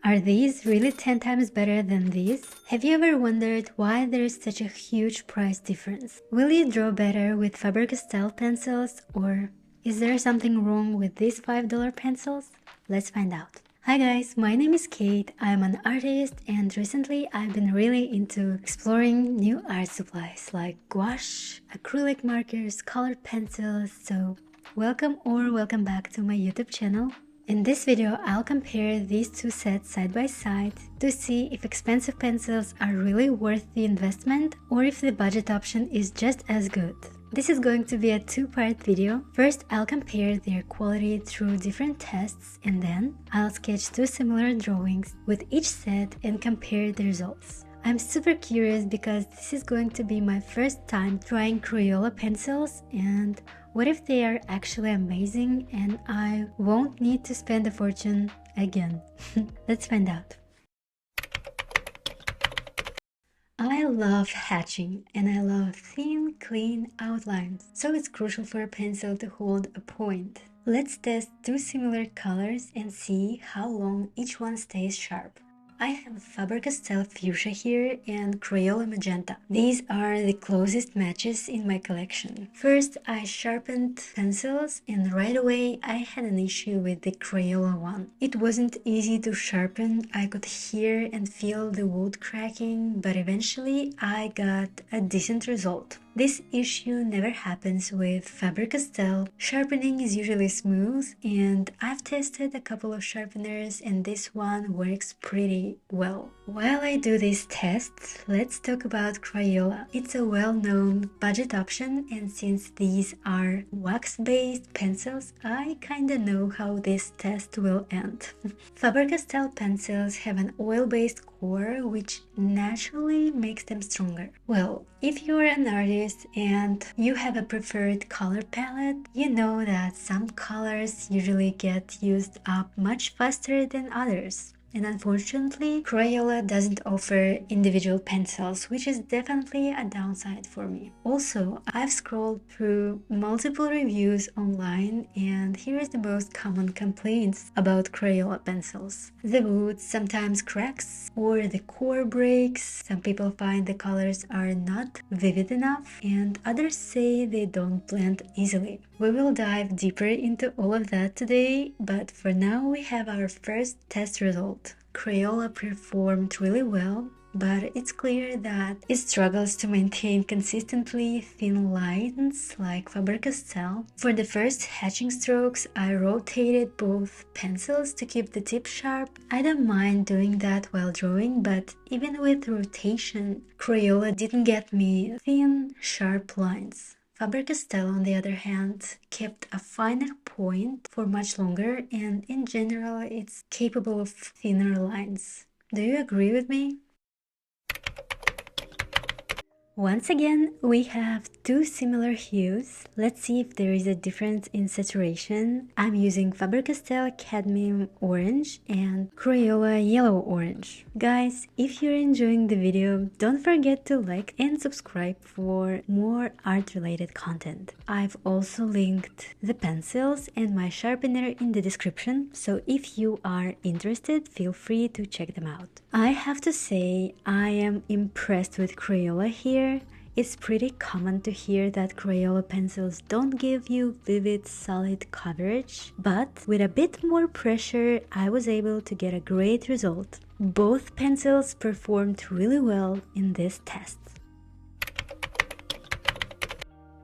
Are these really 10 times better than these? Have you ever wondered why there is such a huge price difference? Will you draw better with Faber-Castell pencils, or is there something wrong with these $5 pencils? Let's find out. Hi guys, my name is Kate. I'm an artist and recently I've been really into exploring new art supplies like gouache, acrylic markers, colored pencils, so welcome back to my YouTube channel. In this video, I'll compare these two sets side by side to see if expensive pencils are really worth the investment or if the budget option is just as good. This is going to be a two-part video. First, I'll compare their quality through different tests, and then I'll sketch two similar drawings with each set and compare the results. I'm super curious because this is going to be my first time trying Crayola pencils, and what if they are actually amazing and I won't need to spend a fortune again? Let's find out. I love hatching and I love thin, clean outlines, so it's crucial for a pencil to hold a point. Let's test two similar colors and see how long each one stays sharp. I have Faber-Castell Fuchsia here and Crayola Magenta. These are the closest matches in my collection. First, I sharpened pencils and right away I had an issue with the Crayola one. It wasn't easy to sharpen, I could hear and feel the wood cracking, but eventually I got a decent result. This issue never happens with Faber-Castell. Sharpening is usually smooth, and I've tested a couple of sharpeners and this one works pretty well. While I do these tests, let's talk about Crayola. It's a well-known budget option, and since these are wax-based pencils, I kinda know how this test will end. Faber-Castell pencils have an oil-based core, which naturally makes them stronger. Well, if you're an artist and you have a preferred color palette, you know that some colors usually get used up much faster than others. And unfortunately, Crayola doesn't offer individual pencils, which is definitely a downside for me. Also, I've scrolled through multiple reviews online, and here is the most common complaints about Crayola pencils. The wood sometimes cracks or the core breaks. Some people find the colors are not vivid enough, and others say they don't blend easily. We will dive deeper into all of that today, but for now we have our first test result. Crayola performed really well, but it's clear that it struggles to maintain consistently thin lines like Faber-Castell. For the first hatching strokes, I rotated both pencils to keep the tip sharp. I don't mind doing that while drawing, but even with rotation, Crayola didn't get me thin, sharp lines. Faber-Castell, on the other hand, kept a finer point for much longer, and in general it's capable of thinner lines. Do you agree with me? Once again, we have two similar hues. Let's see if there is a difference in saturation. I'm using Faber-Castell Cadmium Orange and Crayola Yellow Orange. Guys, if you're enjoying the video, don't forget to like and subscribe for more art-related content. I've also linked the pencils and my sharpener in the description, so if you are interested, feel free to check them out. I have to say, I am impressed with Crayola here. It's pretty common to hear that Crayola pencils don't give you vivid, solid coverage, but with a bit more pressure, I was able to get a great result. Both pencils performed really well in this test.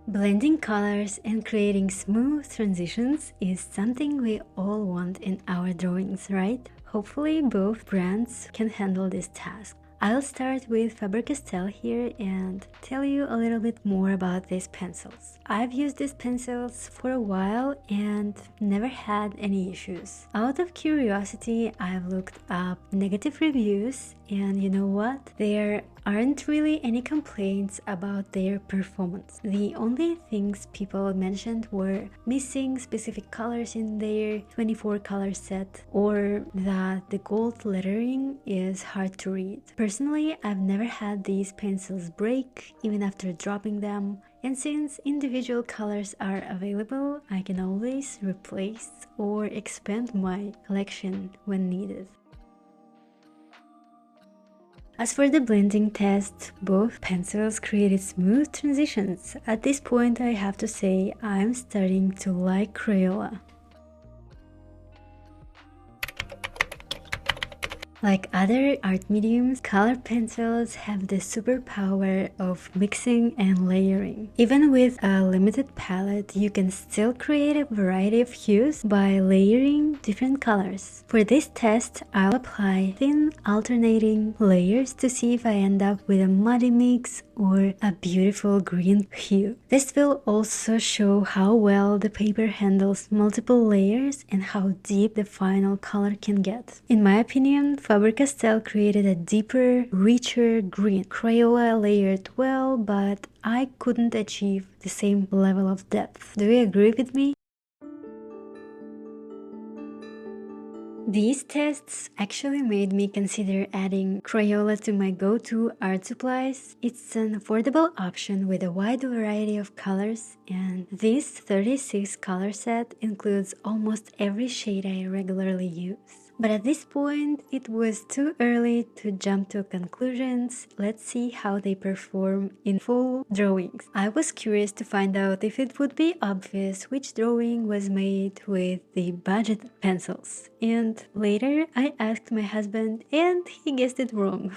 Blending colors and creating smooth transitions is something we all want in our drawings, right? Hopefully both brands can handle this task. I'll start with Faber-Castell here and tell you a little bit more about these pencils. I've used these pencils for a while and never had any issues. Out of curiosity, I've looked up negative reviews, and you know what? There aren't really any complaints about their performance. The only things people mentioned were missing specific colors in their 24 color set, or that the gold lettering is hard to read. Personally, I've never had these pencils break even after dropping them, and since individual colors are available, I can always always replace or expand my collection when needed. Let's start with the As for the blending test, both pencils created smooth transitions. At this point, I have to say I'm starting to like Crayola. Like other art mediums, colored pencils have the superpower of mixing and layering. Even with a limited palette, you can still create a variety of hues by layering different colors. For this test, I'll apply thin alternating layers to see if I end up with a muddy mix or a beautiful green hue. This will also show how well the paper handles multiple layers and how deep the final color can get. In my opinion, Faber-Castell created a deeper, richer green. Crayola layered well, but I couldn't achieve the same level of depth. Do you agree with me? These tests actually made me consider adding Crayola to my go-to art supplies. It's an affordable option with a wide variety of colors, and this 36 color set includes almost every shade I regularly use. But at this point, it was too early to jump to conclusions. Let's see how they perform in full drawings. I was curious to find out if it would be obvious which drawing was made with the budget pencils. And later, I asked my husband, and he guessed it wrong.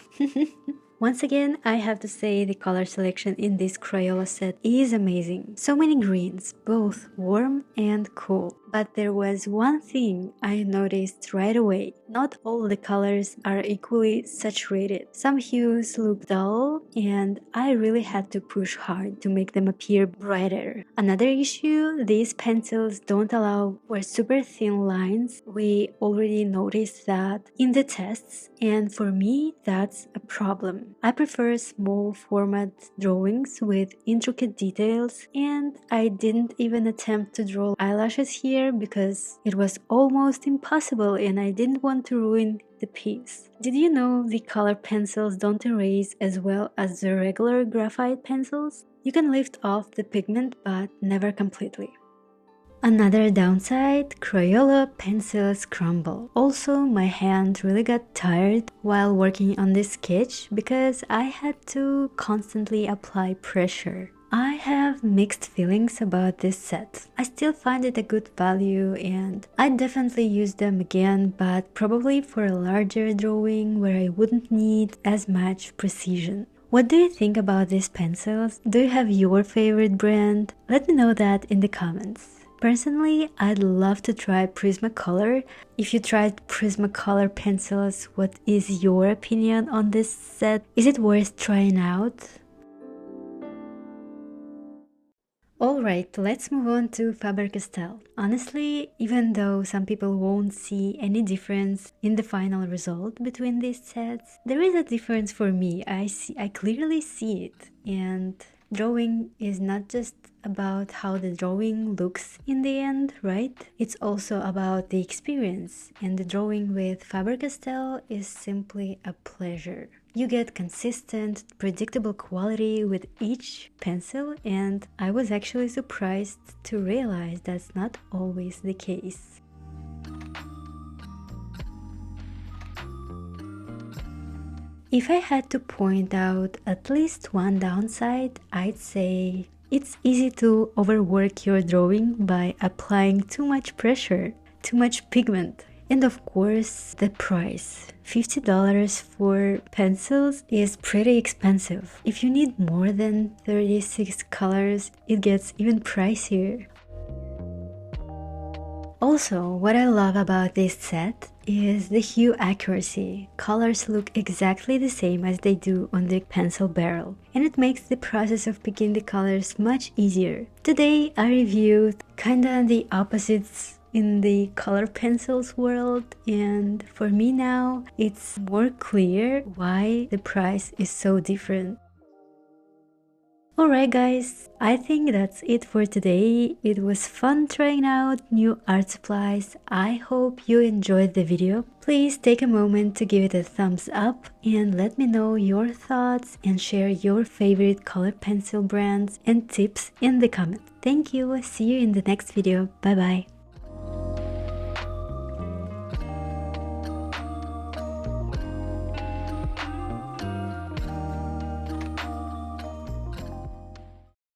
Once again, I have to say the color selection in this Crayola set is amazing. So many greens, both warm and cool. But there was one thing I noticed right away. Not all the colors are equally saturated. Some hues look dull, and I really had to push hard to make them appear brighter. Another issue, these pencils don't allow for super thin lines. We already noticed that in the tests, and for me, that's a problem. I prefer small format drawings with intricate details, and I didn't even attempt to draw eyelashes here because it was almost impossible and I didn't want to ruin the piece. Did you know the color pencils don't erase as well as the regular graphite pencils? You can lift off the pigment but never completely. Another downside, Crayola pencils crumble. Also, my hand really got tired while working on this sketch because I had to constantly apply pressure. I have mixed feelings about this set. I still find it a good value and I'd definitely use them again, but probably for a larger drawing where I wouldn't need as much precision. What do you think about these pencils? Do you have your favorite brand? Let me know that in the comments. Personally, I'd love to try Prismacolor. If you tried Prismacolor pencils, what is your opinion on this set? Is it worth trying out? Alright, let's move on to Faber-Castell. Honestly, even though some people won't see any difference in the final result between these sets, there is a difference for me. I clearly see it. And drawing is not just about how the drawing looks in the end, right? It's also about the experience, and the drawing with Faber-Castell is simply a pleasure. You get consistent, predictable quality with each pencil, and I was actually surprised to realize that's not always the case. If I had to point out at least one downside, I'd say it's easy to overwork your drawing by applying too much pressure, too much pigment. And of course, the price. $50 for pencils is pretty expensive. If you need more than 36 colors, it gets even pricier. Also, what I love about this set is the hue accuracy. Colors look exactly the same as they do on the pencil barrel, and it makes the process of picking the colors much easier. Today I reviewed kinda the opposites in the color pencils world, and for me now it's more clear why the price is so different. Alright guys, I think that's it for today. It was fun trying out new art supplies. I hope you enjoyed the video. Please take a moment to give it a thumbs up and let me know your thoughts and share your favorite colored pencil brands and tips in the comments. Thank you, see you in the next video, bye bye.